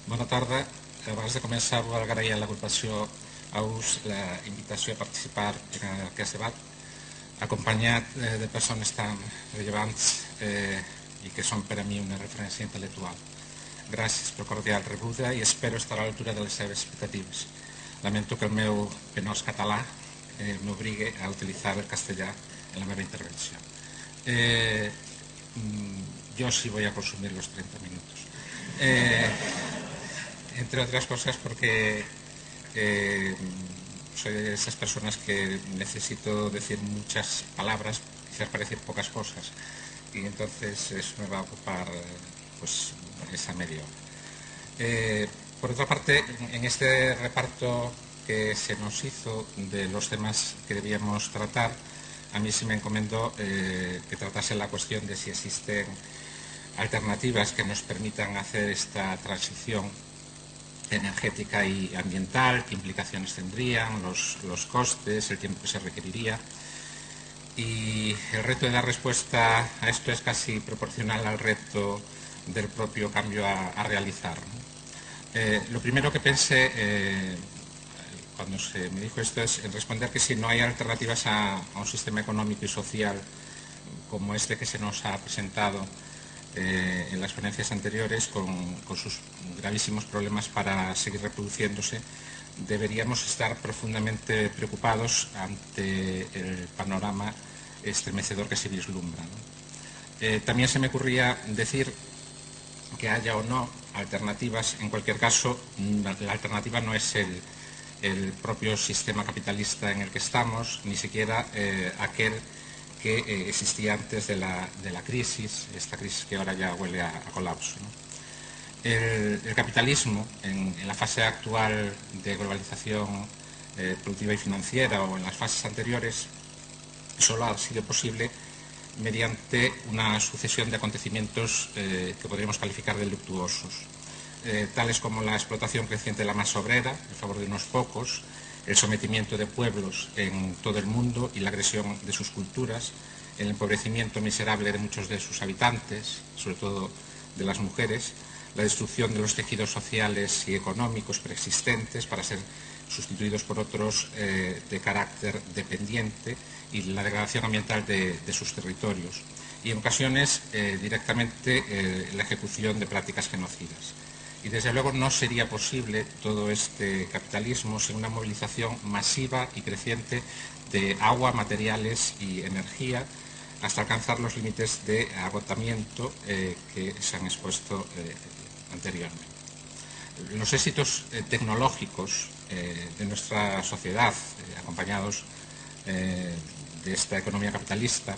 Bona tarda. Abans de començar, vull agrair a l'agrupació AUS la invitació a participar en aquest debat, acompanyat de persones tan rellevants i que són per a mi una referència intel·lectual. Gràcies per cordial rebuda i espero estar a l'altura de les seves expectatives. Lamento que el meu penós català m'obligue a utilitzar el castellà en la meva intervenció. Yo sí voy a consumir los 30 minutos. Entre otras cosas porque soy de esas personas que necesito decir muchas palabras, quizás para decir pocas cosas, y entonces eso me va a ocupar pues esa media hora. Por otra parte, en este reparto que se nos hizo de los temas que debíamos tratar, a mí se me encomendó que tratase la cuestión de si existen alternativas que nos permitan hacer esta transición energética y ambiental, qué implicaciones tendrían, los costes, el tiempo que se requeriría. Y el reto de dar respuesta a esto es casi proporcional al reto del propio cambio a realizar. Lo primero que pensé cuando se me dijo esto es en responder que si no hay alternativas a un sistema económico y social como este que se nos ha presentado en las ponencias anteriores, con sus gravísimos problemas para seguir reproduciéndose, deberíamos estar profundamente preocupados ante el panorama estremecedor que se vislumbra, ¿no? También se me ocurría decir que haya o no alternativas, en cualquier caso, la alternativa no es el propio sistema capitalista en el que estamos, ni siquiera aquel que existía antes de la crisis, esta crisis que ahora ya huele a colapso, ¿no? El capitalismo, en la fase actual de globalización productiva y financiera o en las fases anteriores, solo ha sido posible mediante una sucesión de acontecimientos que podríamos calificar de luctuosos, tales como la explotación creciente de la masa obrera en favor de unos pocos, el sometimiento de pueblos en todo el mundo y la agresión de sus culturas, el empobrecimiento miserable de muchos de sus habitantes, sobre todo de las mujeres, la destrucción de los tejidos sociales y económicos preexistentes para ser sustituidos por otros de carácter dependiente y la degradación ambiental de sus territorios y en ocasiones directamente la ejecución de prácticas genocidas. Y desde luego no sería posible todo este capitalismo sin una movilización masiva y creciente de agua, materiales y energía hasta alcanzar los límites de agotamiento que se han expuesto anteriormente. Los éxitos tecnológicos de nuestra sociedad, acompañados de esta economía capitalista,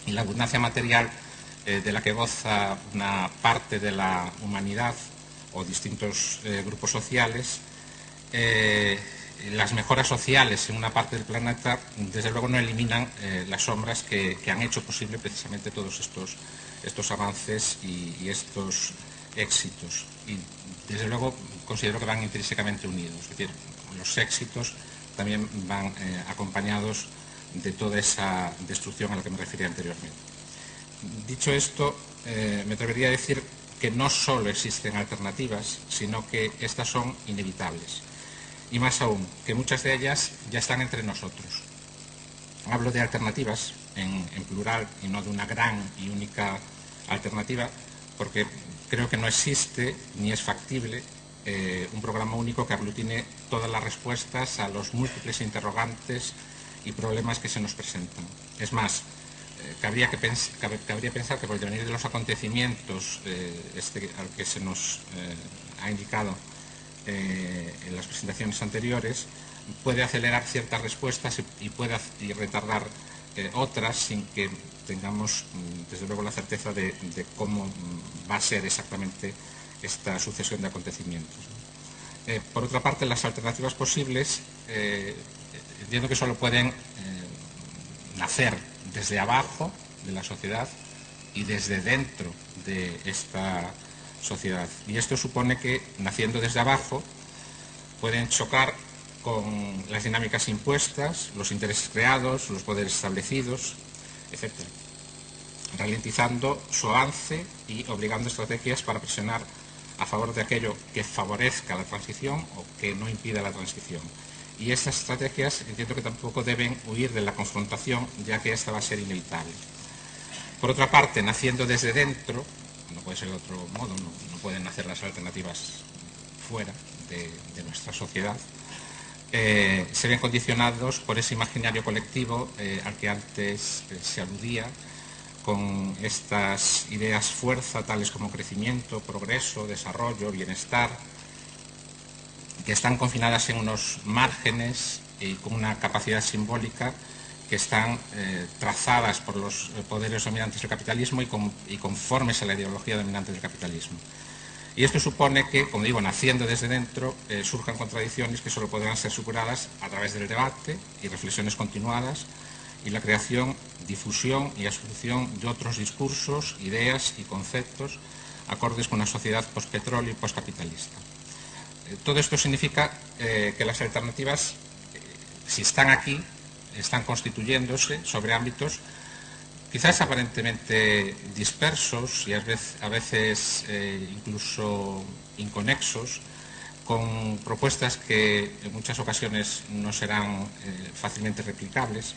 y la abundancia material de la que goza una parte de la humanidad o distintos grupos sociales, las mejoras sociales en una parte del planeta, desde luego no eliminan las sombras que han hecho posible precisamente todos estos avances y estos éxitos. Y desde luego considero que van intrínsecamente unidos, es decir, los éxitos también van acompañados de toda esa destrucción a la que me refería anteriormente. Dicho esto, me atrevería a decir que no solo existen alternativas, sino que estas son inevitables. Y más aún, que muchas de ellas ya están entre nosotros. Hablo de alternativas en plural y no de una gran y única alternativa, porque creo que no existe ni es factible un programa único que aglutine todas las respuestas a los múltiples interrogantes y problemas que se nos presentan. Es más, cabría pensar que por el devenir de los acontecimientos al que se nos ha indicado en las presentaciones anteriores, puede acelerar ciertas respuestas y retardar otras sin que tengamos desde luego la certeza de cómo va a ser exactamente esta sucesión de acontecimientos. Por otra parte, las alternativas posibles entiendo que solo pueden nacer desde abajo de la sociedad y desde dentro de esta sociedad. Y esto supone que, naciendo desde abajo, pueden chocar con las dinámicas impuestas, los intereses creados, los poderes establecidos, etc., ralentizando su avance y obligando estrategias para presionar a favor de aquello que favorezca la transición o que no impida la transición. Y esas estrategias entiendo que tampoco deben huir de la confrontación, ya que esta va a ser inevitable. Por otra parte, naciendo desde dentro, no puede ser de otro modo, no pueden nacer las alternativas fuera de nuestra sociedad, se ven condicionados por ese imaginario colectivo al que antes se aludía, con estas ideas fuerza, tales como crecimiento, progreso, desarrollo, bienestar, que están confinadas en unos márgenes y con una capacidad simbólica que están trazadas por los poderes dominantes del capitalismo y conformes a la ideología dominante del capitalismo. Y esto supone que, como digo, naciendo desde dentro, surjan contradicciones que solo podrán ser superadas a través del debate y reflexiones continuadas y la creación, difusión y asolución de otros discursos, ideas y conceptos acordes con una sociedad postpetróleo y postcapitalista. Todo esto significa que las alternativas, si están aquí, están constituyéndose sobre ámbitos quizás aparentemente dispersos y a veces incluso inconexos, con propuestas que en muchas ocasiones no serán fácilmente replicables,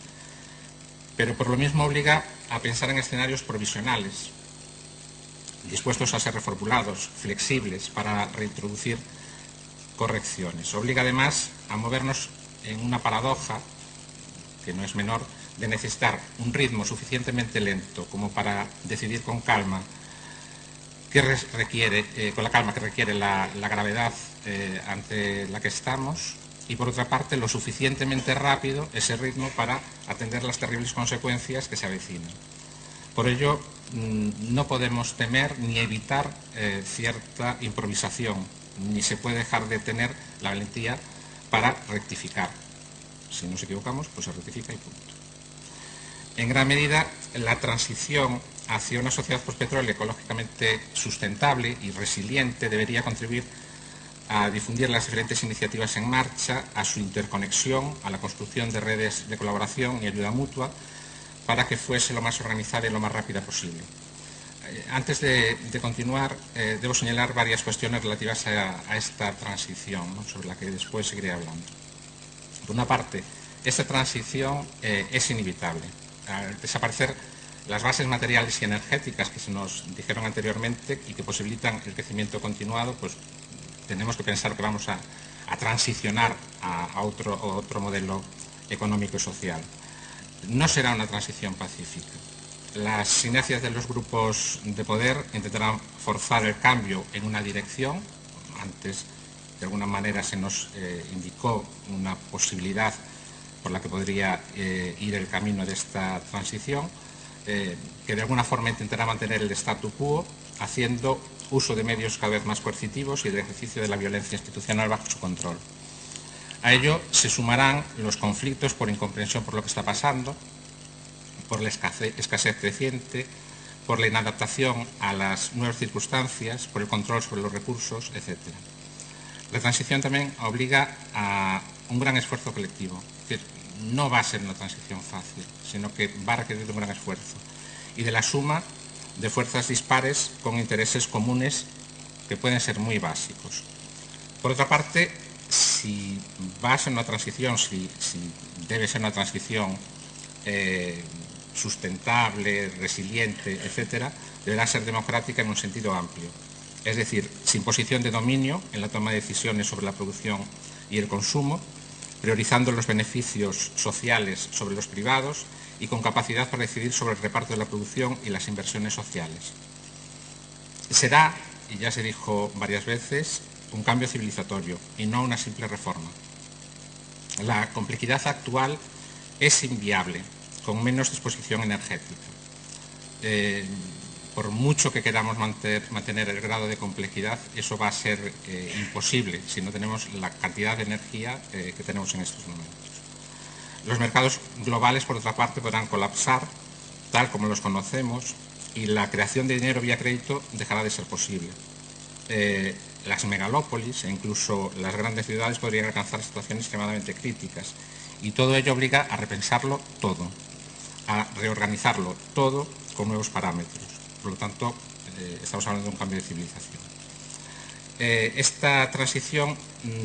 pero por lo mismo obliga a pensar en escenarios provisionales, dispuestos a ser reformulados, flexibles, para reintroducir correcciones. Obliga además a movernos en una paradoja, que no es menor, de necesitar un ritmo suficientemente lento como para decidir con calma con la calma que requiere la gravedad ante la que estamos, y por otra parte lo suficientemente rápido ese ritmo para atender las terribles consecuencias que se avecinan. Por ello no podemos temer ni evitar cierta improvisación, ni se puede dejar de tener la valentía para rectificar. Si nos equivocamos, pues se rectifica y punto. En gran medida, la transición hacia una sociedad postpetróleo ecológicamente sustentable y resiliente debería contribuir a difundir las diferentes iniciativas en marcha, a su interconexión, a la construcción de redes de colaboración y ayuda mutua, para que fuese lo más organizada y lo más rápida posible. Antes de continuar, debo señalar varias cuestiones relativas a esta transición, ¿no?, sobre la que después seguiré hablando. Por una parte, esta transición es inevitable. Al desaparecer las bases materiales y energéticas que se nos dijeron anteriormente y que posibilitan el crecimiento continuado, pues tenemos que pensar que vamos a transicionar a otro modelo económico y social. No será una transición pacífica. Las inercias de los grupos de poder intentarán forzar el cambio en una dirección. Antes, de alguna manera, se nos indicó una posibilidad por la que podría ir el camino de esta transición, que de alguna forma intentará mantener el statu quo, haciendo uso de medios cada vez más coercitivos y del ejercicio de la violencia institucional bajo su control. A ello se sumarán los conflictos por incomprensión por lo que está pasando, por la escasez creciente, por la inadaptación a las nuevas circunstancias, por el control sobre los recursos, etc. La transición también obliga a un gran esfuerzo colectivo. Es decir, no va a ser una transición fácil, sino que va a requerir de un gran esfuerzo y de la suma de fuerzas dispares con intereses comunes que pueden ser muy básicos. Por otra parte, si va a ser una transición, si debe ser una transición sustentable, resiliente, etcétera, deberá ser democrática en un sentido amplio. Es decir, sin posición de dominio en la toma de decisiones sobre la producción y el consumo, priorizando los beneficios sociales sobre los privados y con capacidad para decidir sobre el reparto de la producción y las inversiones sociales. Será, y ya se dijo varias veces, un cambio civilizatorio y no una simple reforma. La complejidad actual es inviable, con menos disposición energética. Por mucho que queramos mantener el grado de complejidad, eso va a ser imposible si no tenemos la cantidad de energía que tenemos en estos momentos. Los mercados globales, por otra parte, podrán colapsar, tal como los conocemos, y la creación de dinero vía crédito dejará de ser posible. Las megalópolis e incluso las grandes ciudades podrían alcanzar situaciones extremadamente críticas, y todo ello obliga a repensarlo todo, a reorganizarlo todo con nuevos parámetros. Por lo tanto, estamos hablando de un cambio de civilización. Esta transición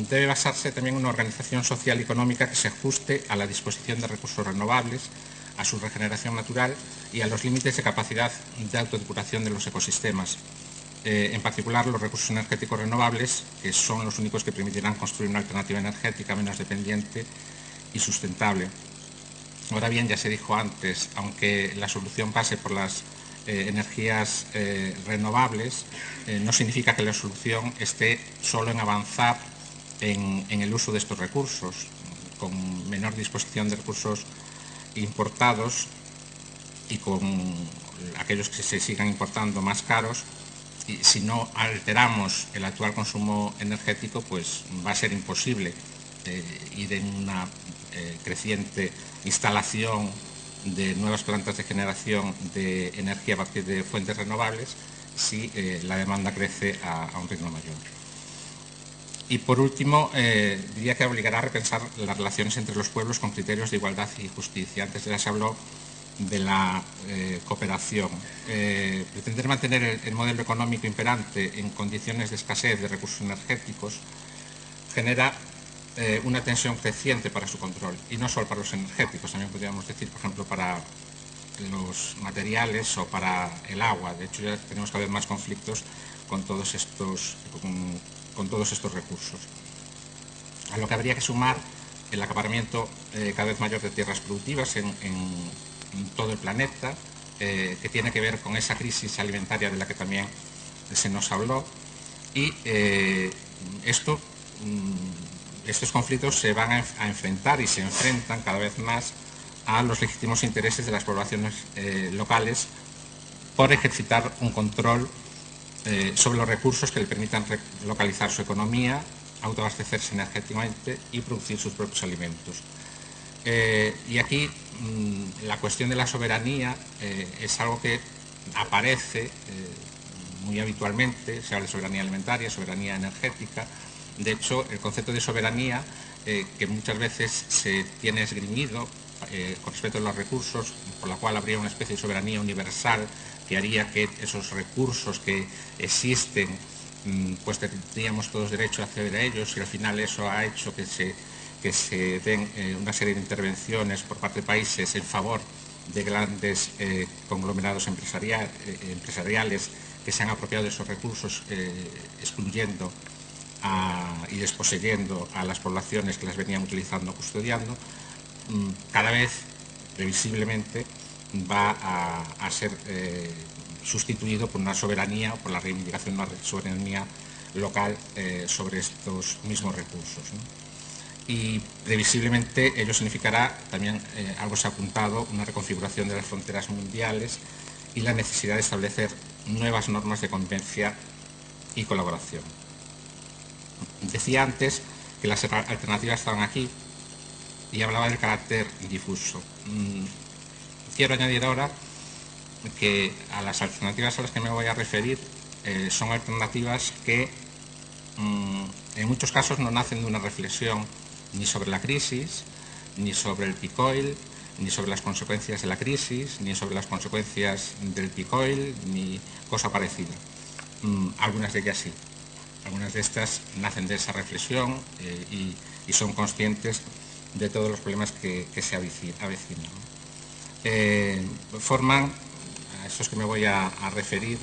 debe basarse también en una organización social y económica que se ajuste a la disposición de recursos renovables, a su regeneración natural y a los límites de capacidad de autodepuración de los ecosistemas. En particular, los recursos energéticos renovables, que son los únicos que permitirán construir una alternativa energética menos dependiente y sustentable. Ahora bien, ya se dijo antes, aunque la solución pase por las energías renovables, no significa que la solución esté solo en avanzar en el uso de estos recursos, con menor disposición de recursos importados y con aquellos que se sigan importando más caros. Y si no alteramos el actual consumo energético, pues va a ser imposible ir en una creciente instalación de nuevas plantas de generación de energía a partir de fuentes renovables si la demanda crece a un ritmo mayor. Y por último, diría que obligará a repensar las relaciones entre los pueblos con criterios de igualdad y justicia. Antes ya se habló de la cooperación. Pretender mantener el modelo económico imperante en condiciones de escasez de recursos energéticos genera una tensión creciente para su control, y no solo para los energéticos, también podríamos decir, por ejemplo, para los materiales o para el agua. De hecho, ya tenemos cada vez más conflictos con todos estos recursos. A lo que habría que sumar el acaparamiento cada vez mayor de tierras productivas en todo el planeta, que tiene que ver con esa crisis alimentaria de la que también se nos habló, y estos conflictos se van a enfrentar y se enfrentan cada vez más a los legítimos intereses de las poblaciones locales por ejercitar un control sobre los recursos que le permitan localizar su economía, autoabastecerse energéticamente y producir sus propios alimentos. Y aquí la cuestión de la soberanía es algo que aparece muy habitualmente. Se habla de soberanía alimentaria, soberanía energética. De hecho, el concepto de soberanía, que muchas veces se tiene esgrimido con respecto a los recursos, por la cual habría una especie de soberanía universal que haría que esos recursos que existen, pues tendríamos todos derecho a acceder a ellos, y al final eso ha hecho que se den una serie de intervenciones por parte de países en favor de grandes conglomerados empresariales que se han apropiado de esos recursos, excluyendo y desposeyendo a las poblaciones que las venían utilizando o custodiando. Cada vez, previsiblemente, va a ser sustituido por una soberanía o por la reivindicación de una soberanía local sobre estos mismos recursos, ¿no? Y previsiblemente ello significará también, algo se ha apuntado, una reconfiguración de las fronteras mundiales y la necesidad de establecer nuevas normas de convivencia y colaboración. Decía antes que las alternativas estaban aquí y hablaba del carácter difuso. Quiero añadir ahora que a las alternativas a las que me voy a referir son alternativas que en muchos casos no nacen de una reflexión ni sobre la crisis, ni sobre el peak oil, ni sobre las consecuencias de la crisis, ni sobre las consecuencias del peak oil, ni cosa parecida. Algunas de ellas sí. Algunas de estas nacen de esa reflexión y son conscientes de todos los problemas que se avecinan. Forman, a estos que me voy a referir,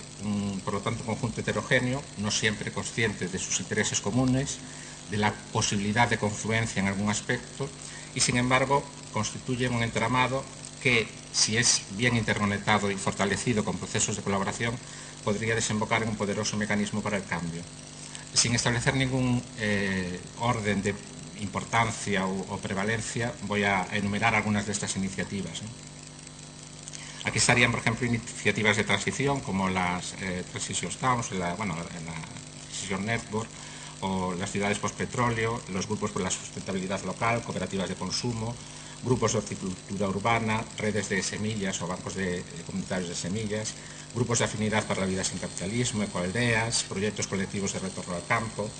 por lo tanto, un conjunto heterogéneo, no siempre conscientes de sus intereses comunes, de la posibilidad de confluencia en algún aspecto, y sin embargo constituyen un entramado que, si es bien interconectado y fortalecido con procesos de colaboración, podría desembocar en un poderoso mecanismo para el cambio. Sin establecer ningún orden de importancia o prevalencia, voy a enumerar algunas de estas iniciativas, ¿no? Aquí estarían, por ejemplo, iniciativas de transición como las Transition Towns, la Transition Network, o las ciudades postpetróleo, los grupos por la sustentabilidad local, cooperativas de consumo, grupos de horticultura urbana, redes de semillas o bancos comunitarios de semillas, grupos de afinidad para la vida sin capitalismo, ecoaldeas, proyectos colectivos de retorno al campo,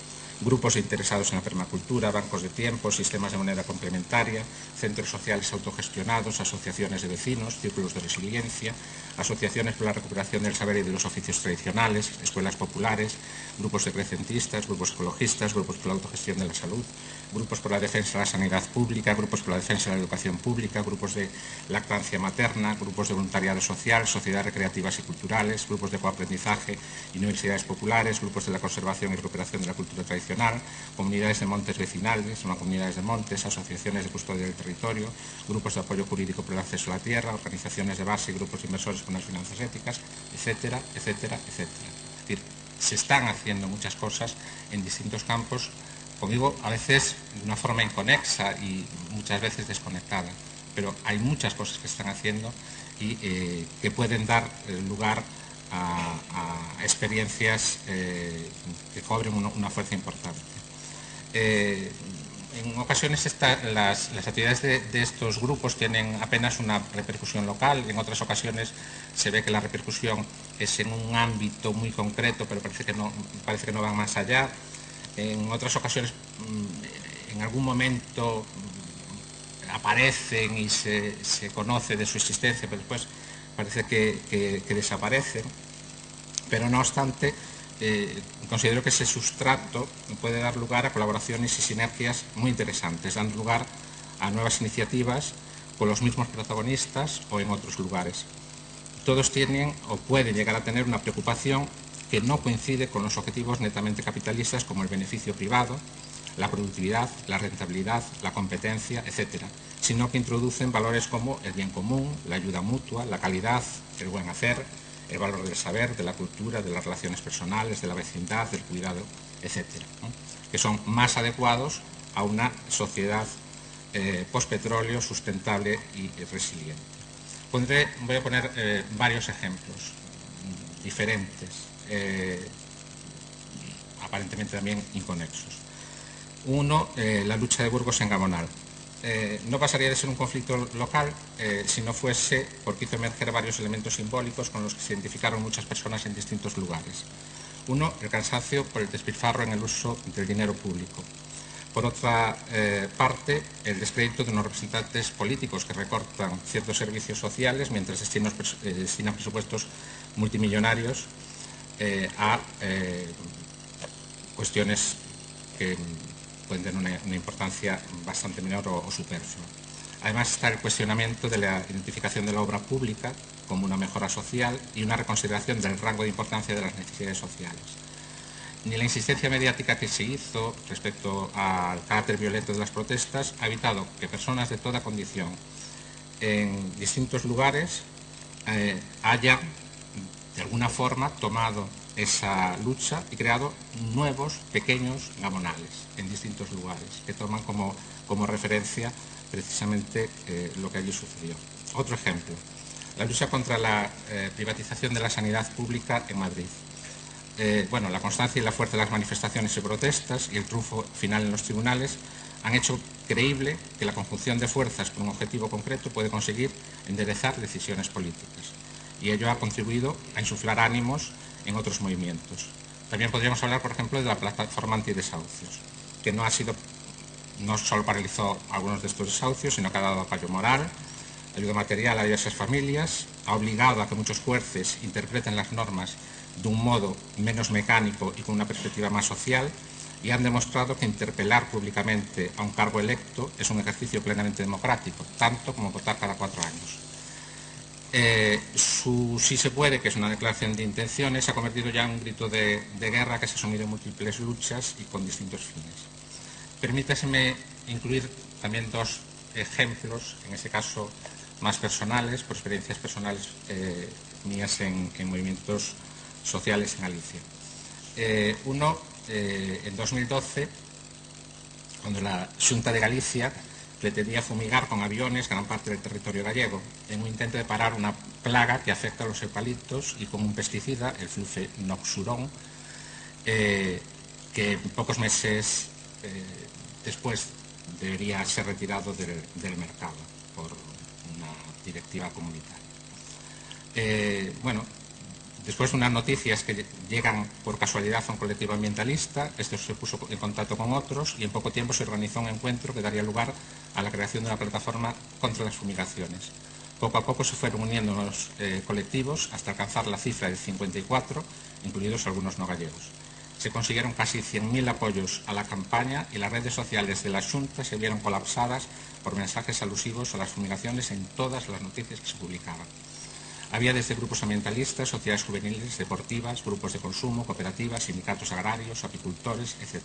grupos interesados en la permacultura, bancos de tiempo, sistemas de moneda complementaria, centros sociales autogestionados, asociaciones de vecinos, círculos de resiliencia, asociaciones por la recuperación del saber y de los oficios tradicionales, escuelas populares, grupos decrecentistas, grupos ecologistas, grupos por la autogestión de la salud, grupos por la defensa de la sanidad pública, grupos por la defensa de la educación pública, grupos de lactancia materna, grupos de voluntariado social, sociedades recreativas y culturales, grupos de coaprendizaje y universidades populares, grupos de la conservación y recuperación de la cultura tradicional, comunidades de montes vecinales, no comunidades de montes, asociaciones de custodia del territorio, grupos de apoyo jurídico por el acceso a la tierra, organizaciones de base y grupos de inversores con las finanzas éticas, etcétera, etcétera, etcétera. Es decir, se están haciendo muchas cosas en distintos campos, como digo, a veces de una forma inconexa y muchas veces desconectada, pero hay muchas cosas que se están haciendo y que pueden dar lugar a experiencias que cobren una fuerza importante. En ocasiones las actividades de estos grupos tienen apenas una repercusión local, en otras ocasiones se ve que la repercusión es en un ámbito muy concreto, pero parece que no van más allá. En otras ocasiones, en algún momento aparecen y se conoce de su existencia, pero después parece que desaparecen. Pero no obstante, considero que ese sustrato puede dar lugar a colaboraciones y sinergias muy interesantes, dando lugar a nuevas iniciativas con los mismos protagonistas o en otros lugares. Todos tienen o pueden llegar a tener una preocupación que no coincide con los objetivos netamente capitalistas como el beneficio privado, la productividad, la rentabilidad, la competencia, etc., sino que introducen valores como el bien común, la ayuda mutua, la calidad, el buen hacer, el valor del saber, de la cultura, de las relaciones personales, de la vecindad, del cuidado, etc., ¿no?, que son más adecuados a una sociedad postpetróleo, sustentable y resiliente. Voy a poner varios ejemplos diferentes, aparentemente también inconexos. Uno, la lucha de Burgos en Gamonal. No pasaría de ser un conflicto local si no fuese porque hizo emerger varios elementos simbólicos con los que se identificaron muchas personas en distintos lugares. Uno, el cansancio por el despilfarro en el uso del dinero público. Por otra parte, el descrédito de unos representantes políticos que recortan ciertos servicios sociales mientras destinan presupuestos multimillonarios a cuestiones que pueden tener una importancia bastante menor o superflua. Además está el cuestionamiento de la identificación de la obra pública como una mejora social y una reconsideración del rango de importancia de las necesidades sociales. Ni la insistencia mediática que se hizo respecto al carácter violento de las protestas ha evitado que personas de toda condición en distintos lugares hayan de alguna forma tomado esa lucha y creado nuevos pequeños gamonales en distintos lugares que toman como referencia precisamente lo que allí sucedió. Otro ejemplo, la lucha contra la privatización de la sanidad pública en Madrid. La constancia y la fuerza de las manifestaciones y protestas y el triunfo final en los tribunales han hecho creíble que la conjunción de fuerzas por un objetivo concreto puede conseguir enderezar decisiones políticas. Y ello ha contribuido a insuflar ánimos en otros movimientos. También podríamos hablar, por ejemplo, de la plataforma antidesahucios, que no solo paralizó algunos de estos desahucios, sino que ha dado apoyo moral, ayuda material a diversas familias, ha obligado a que muchos jueces interpreten las normas de un modo menos mecánico y con una perspectiva más social, y han demostrado que interpelar públicamente a un cargo electo es un ejercicio plenamente democrático, tanto como votar cada 4 años. Su sí se puede, que es una declaración de intenciones, se ha convertido ya en un grito de guerra que se ha asumido en múltiples luchas y con distintos fines. Permítaseme incluir también 2 ejemplos, en este caso más personales, por experiencias personales mías en movimientos sociales en Galicia. Uno, en 2012, cuando la Xunta de Galicia pretendía fumigar con aviones gran parte del territorio gallego, en un intento de parar una plaga que afecta a los eucaliptos y con un pesticida, el flufenoxurón, que pocos meses después debería ser retirado del mercado por una directiva comunitaria. Después de unas noticias que llegan por casualidad a un colectivo ambientalista, este se puso en contacto con otros y en poco tiempo se organizó un encuentro que daría lugar a la creación de una plataforma contra las fumigaciones. Poco a poco se fueron uniendo los colectivos hasta alcanzar la cifra de 54, incluidos algunos no gallegos. Se consiguieron casi 100.000 apoyos a la campaña y las redes sociales de la Xunta se vieron colapsadas por mensajes alusivos a las fumigaciones en todas las noticias que se publicaban. Había desde grupos ambientalistas, sociedades juveniles, deportivas, grupos de consumo, cooperativas, sindicatos agrarios, apicultores, etc.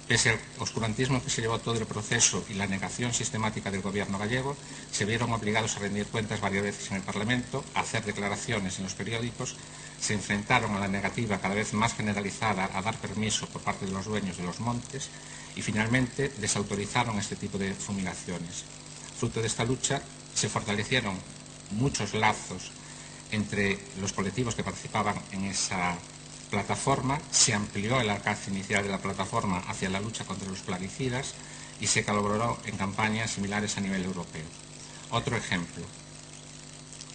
Pese al oscurantismo que se llevó todo el proceso y la negación sistemática del gobierno gallego, se vieron obligados a rendir cuentas varias veces en el Parlamento, a hacer declaraciones en los periódicos, se enfrentaron a la negativa cada vez más generalizada a dar permiso por parte de los dueños de los montes y finalmente desautorizaron este tipo de fumigaciones. Fruto de esta lucha se fortalecieron muchos lazos entre los colectivos que participaban en esa plataforma, se amplió el alcance inicial de la plataforma hacia la lucha contra los plaguicidas y se colaboró en campañas similares a nivel europeo. Otro ejemplo,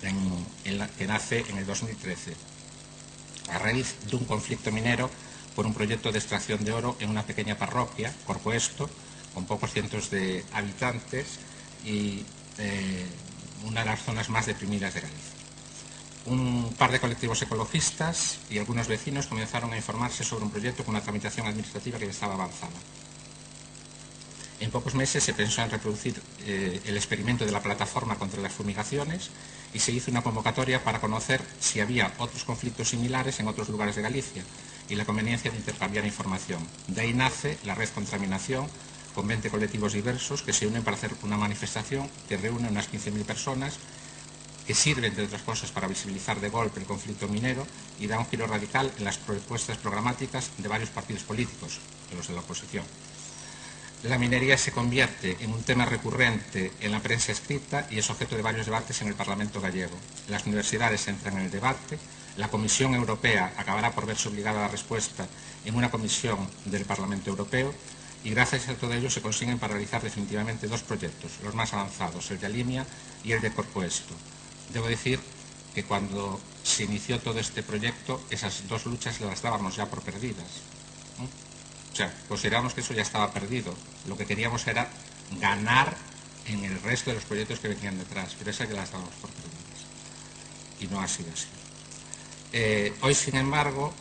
que nace en el 2013, a raíz de un conflicto minero por un proyecto de extracción de oro en una pequeña parroquia, Corcoesto, con pocos cientos de habitantes y una de las zonas más deprimidas de Galicia. Un par de colectivos ecologistas y algunos vecinos comenzaron a informarse sobre un proyecto con una tramitación administrativa que ya estaba avanzada. En pocos meses se pensó en reproducir el experimento de la plataforma contra las fumigaciones y se hizo una convocatoria para conocer si había otros conflictos similares en otros lugares de Galicia y la conveniencia de intercambiar información. De ahí nace la Red Contaminación, con 20 colectivos diversos que se unen para hacer una manifestación que reúne unas 15.000 personas, que sirve, entre otras cosas, para visibilizar de golpe el conflicto minero y da un giro radical en las propuestas programáticas de varios partidos políticos, de los de la oposición. La minería se convierte en un tema recurrente en la prensa escrita y es objeto de varios debates en el Parlamento gallego. Las universidades entran en el debate, la Comisión Europea acabará por verse obligada a la respuesta en una comisión del Parlamento Europeo y gracias a todo ello se consiguen paralizar definitivamente dos proyectos, los más avanzados, el de Alimia y el de Corcoesto. Debo decir que cuando se inició todo este proyecto, esas dos luchas las dábamos ya por perdidas. O sea, consideramos que eso ya estaba perdido. Lo que queríamos era ganar en el resto de los proyectos que venían detrás, pero esas ya las dábamos por perdidas. Y no ha sido así. Hoy, sin embargo,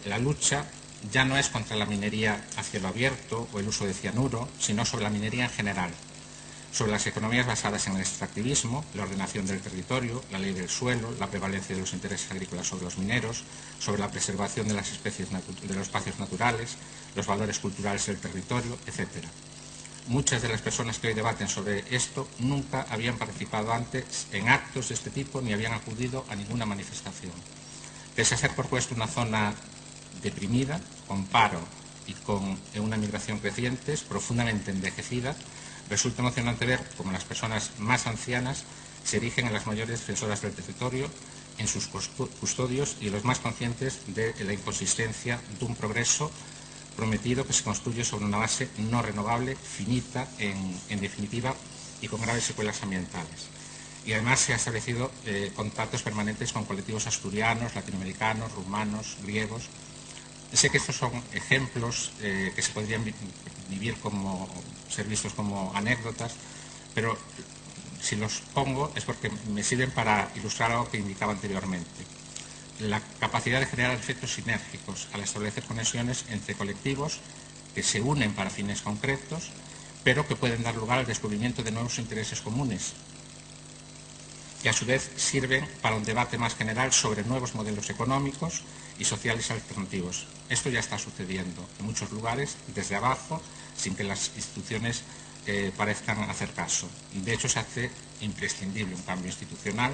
la lucha ya no es contra la minería a cielo abierto o el uso de cianuro, sino sobre la minería en general, sobre las economías basadas en el extractivismo, la ordenación del territorio, la ley del suelo, la prevalencia de los intereses agrícolas sobre los mineros, sobre la preservación de las especies de los espacios naturales, los valores culturales del territorio, etc. Muchas de las personas que hoy debaten sobre esto nunca habían participado antes en actos de este tipo ni habían acudido a ninguna manifestación. Pese a ser Corcoesto una zona deprimida, con paro y con una migración creciente, profundamente envejecida, resulta emocionante ver cómo las personas más ancianas se erigen en las mayores defensoras del territorio, en sus custodios y los más conscientes de la inconsistencia de un progreso prometido que se construye sobre una base no renovable, finita, en definitiva, y con graves secuelas ambientales. Y además se han establecido contactos permanentes con colectivos asturianos, latinoamericanos, rumanos, griegos. Sé que estos son ejemplos que se podrían ser vistos como anécdotas, pero si los pongo es porque me sirven para ilustrar algo que indicaba anteriormente. La capacidad de generar efectos sinérgicos al establecer conexiones entre colectivos que se unen para fines concretos, pero que pueden dar lugar al descubrimiento de nuevos intereses comunes, que a su vez sirven para un debate más general sobre nuevos modelos económicos y sociales alternativos. Esto ya está sucediendo en muchos lugares, desde abajo, sin que las instituciones parezcan hacer caso. De hecho, se hace imprescindible un cambio institucional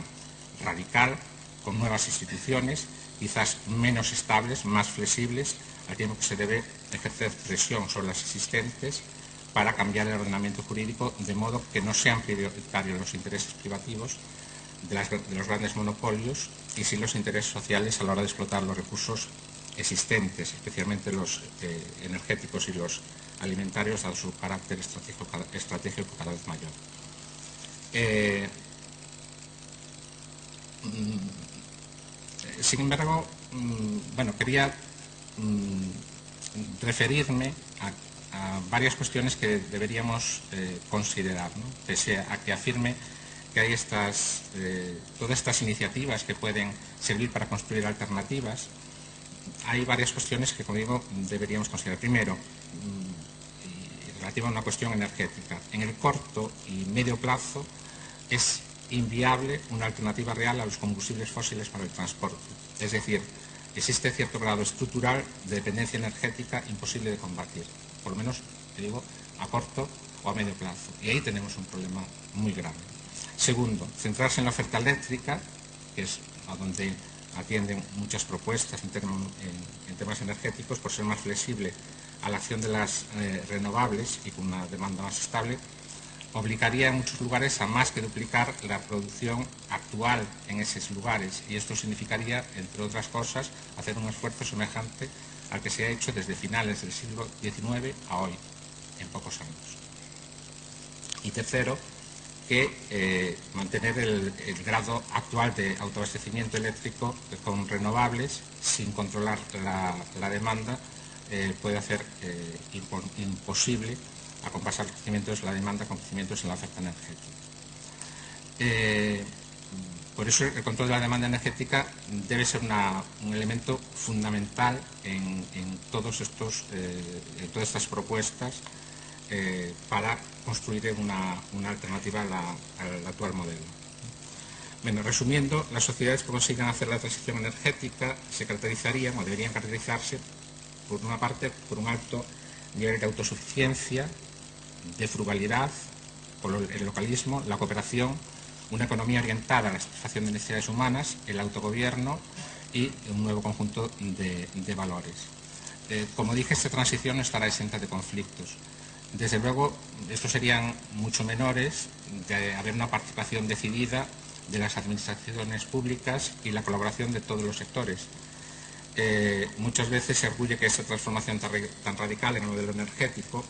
radical, con nuevas instituciones, quizás menos estables, más flexibles, al tiempo que se debe ejercer presión sobre las existentes para cambiar el ordenamiento jurídico de modo que no sean prioritarios los intereses privativos de los grandes monopolios y sí los intereses sociales a la hora de explotar los recursos existentes, especialmente los energéticos y los alimentarios, dado su carácter estratégico cada vez mayor. Sin embargo, bueno, quería referirme a varias cuestiones que deberíamos considerar, ¿no? Pese a que afirme que hay todas estas iniciativas que pueden servir para construir alternativas, hay varias cuestiones que, como digo, deberíamos considerar. Primero, relativa a una cuestión energética. En el corto y medio plazo es inviable una alternativa real a los combustibles fósiles para el transporte. Es decir, existe cierto grado estructural de dependencia energética imposible de combatir, por lo menos, te digo, a corto o a medio plazo. Y ahí tenemos un problema muy grave. Segundo, centrarse en la oferta eléctrica, que es a donde atienden muchas propuestas en temas energéticos, por ser más flexible a la acción de las renovables y con una demanda más estable, obligaría en muchos lugares a más que duplicar la producción actual en esos lugares, y esto significaría, entre otras cosas, hacer un esfuerzo semejante al que se ha hecho desde finales del siglo XIX a hoy, en pocos años. Y tercero, que mantener el grado actual de autoabastecimiento eléctrico con renovables sin controlar la demanda puede hacer imposible acompasar crecimientos de la demanda con crecimientos en la oferta energética. Por eso el control de la demanda energética debe ser un elemento fundamental en todas estas propuestas para construir una alternativa al actual modelo. Bueno, resumiendo, las sociedades que consigan hacer la transición energética se caracterizarían o deberían caracterizarse, por una parte, por un alto nivel de autosuficiencia, de frugalidad, por el localismo, la cooperación, una economía orientada a la satisfacción de necesidades humanas, el autogobierno y un nuevo conjunto de valores. Como dije, esta transición no estará exenta de conflictos. Desde luego, estos serían mucho menores de haber una participación decidida de las administraciones públicas y la colaboración de todos los sectores. Muchas veces se arguye que esta transformación tan radical en el modelo energético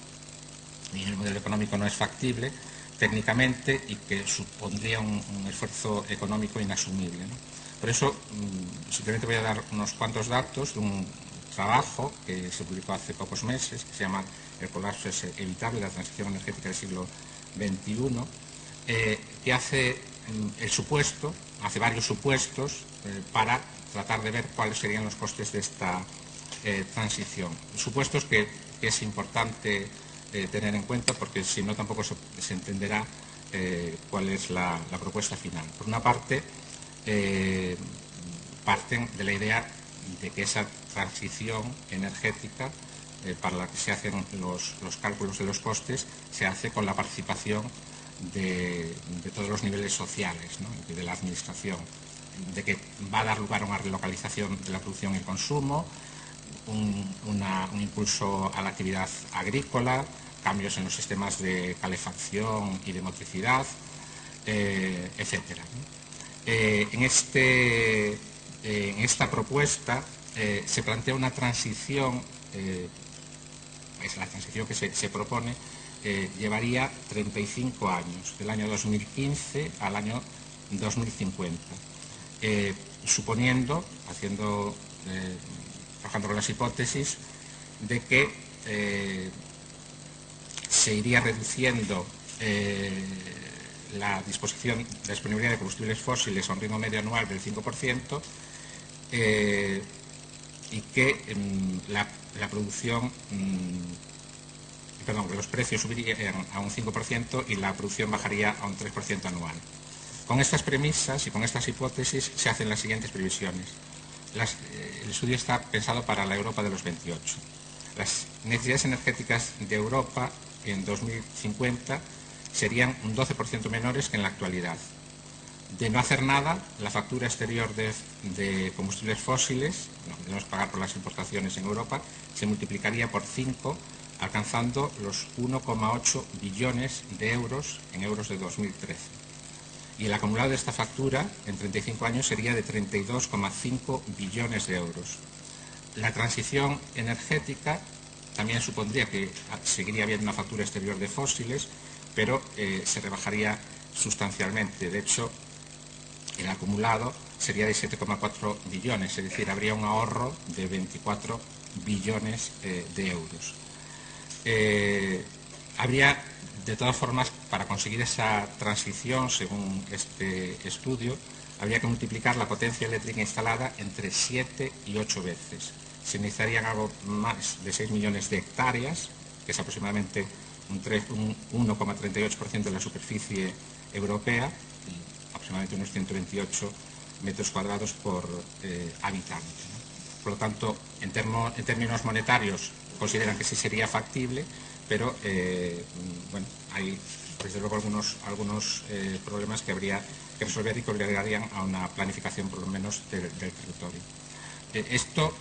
y en el modelo económico no es factible técnicamente y que supondría un esfuerzo económico inasumible, ¿no? Por eso, simplemente voy a dar unos cuantos datos de un trabajo que se publicó hace pocos meses, que se llama El colapso es evitable, la transición energética del siglo XXI, que hace varios supuestos para tratar de ver cuáles serían los costes de esta transición. Supuestos que es importante tener en cuenta, porque si no tampoco se entenderá cuál es la propuesta final. Por una parte, parten de la idea de que esa transición energética para la que se hacen los cálculos de los costes se hace con la participación de todos los niveles sociales, ¿no? Y de la administración, de que va a dar lugar a una relocalización de la producción y el consumo, un impulso a la actividad agrícola, cambios en los sistemas de calefacción y de motricidad, etc. En esta propuesta se plantea una transición, es la transición que se propone, llevaría 35 años, del año 2015 al año 2050, suponiendo, trabajando con las hipótesis de que se iría reduciendo la disponibilidad de combustibles fósiles a un ritmo medio anual del 5%, y que la producción, que los precios subirían a un 5% y la producción bajaría a un 3% anual. Con estas premisas y con estas hipótesis se hacen las siguientes previsiones. El estudio está pensado para la Europa de los 28. Las necesidades energéticas de Europa en 2050 serían un 12% menores que en la actualidad. De no hacer nada, la factura exterior de combustibles fósiles, que debemos pagar por las importaciones en Europa, se multiplicaría por 5, alcanzando los 1,8 billones de euros en euros de 2013. Y el acumulado de esta factura en 35 años sería de 32,5 billones de euros. La transición energética también supondría que seguiría habiendo una factura exterior de fósiles, pero se rebajaría sustancialmente. De hecho, el acumulado sería de 7,4 billones, es decir, habría un ahorro de 24 billones de euros. Habría, de todas formas, para conseguir esa transición, según este estudio, habría que multiplicar la potencia eléctrica instalada entre 7 y 8 veces. Se necesitarían algo más de 6 millones de hectáreas, que es aproximadamente un 1,38% de la superficie europea, y aproximadamente unos 128 metros cuadrados por habitante, ¿no? Por lo tanto, en términos monetarios, consideran que sí sería factible, pero bueno, hay desde luego algunos problemas que habría que resolver y que obligarían a una planificación por lo menos del territorio. Esto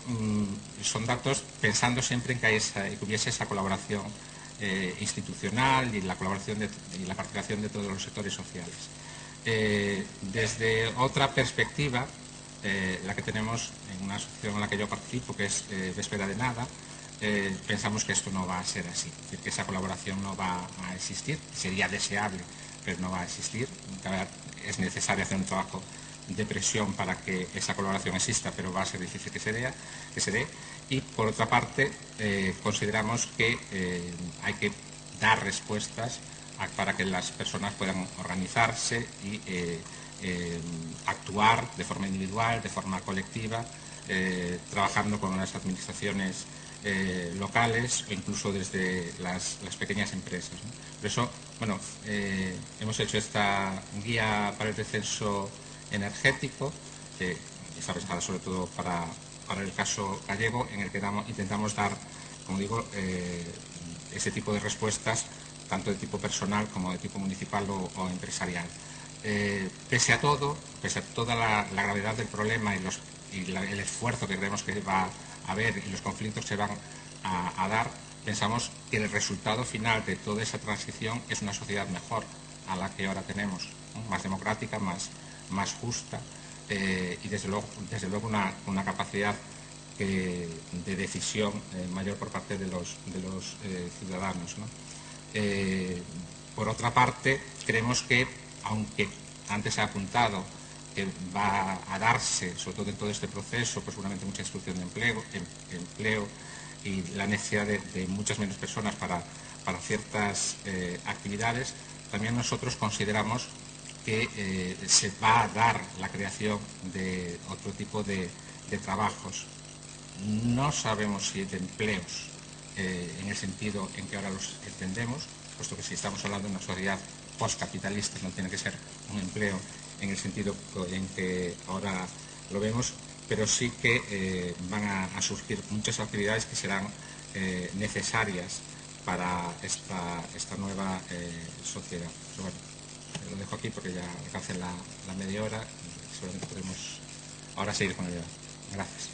son datos pensando siempre en que hubiese esa colaboración institucional y la colaboración y la participación de todos los sectores sociales. Desde otra perspectiva, la que tenemos en una asociación en la que yo participo, que es Véspera de Nada, pensamos que esto no va a ser así, es decir, que esa colaboración no va a existir, sería deseable, pero no va a existir. Es necesario hacer un trabajo de presión para que esa colaboración exista, pero va a ser difícil que se dé. Y por otra parte, consideramos que hay que dar respuestas para que las personas puedan organizarse y actuar de forma individual, de forma colectiva, trabajando con las administraciones locales o incluso desde las pequeñas empresas, ¿no? Por eso, bueno, hemos hecho esta guía para el descenso energético, que está pensada sobre todo para el caso gallego, en el que intentamos dar, como digo, ese tipo de respuestas, tanto de tipo personal como de tipo municipal o empresarial. Pese a toda la gravedad del problema y el esfuerzo que creemos que va a haber y los conflictos que se van a dar, pensamos que el resultado final de toda esa transición es una sociedad mejor a la que ahora tenemos, ¿no? Más democrática, más justa y desde luego una capacidad de decisión mayor por parte de los ciudadanos, ¿no? Por otra parte, creemos que, aunque antes se ha apuntado que va a darse, sobre todo en todo este proceso, pues seguramente mucha destrucción de empleo y la necesidad de muchas menos personas para ciertas actividades, también nosotros consideramos que se va a dar la creación de otro tipo de trabajos. No sabemos si de empleos en el sentido en que ahora los entendemos, puesto que si estamos hablando de una sociedad postcapitalista no tiene que ser un empleo en el sentido en que ahora lo vemos, pero sí que van a surgir muchas actividades que serán necesarias para esta nueva sociedad. Pero bueno, lo dejo aquí porque ya alcancé la media hora y seguramente podremos ahora seguir con el debate. Gracias.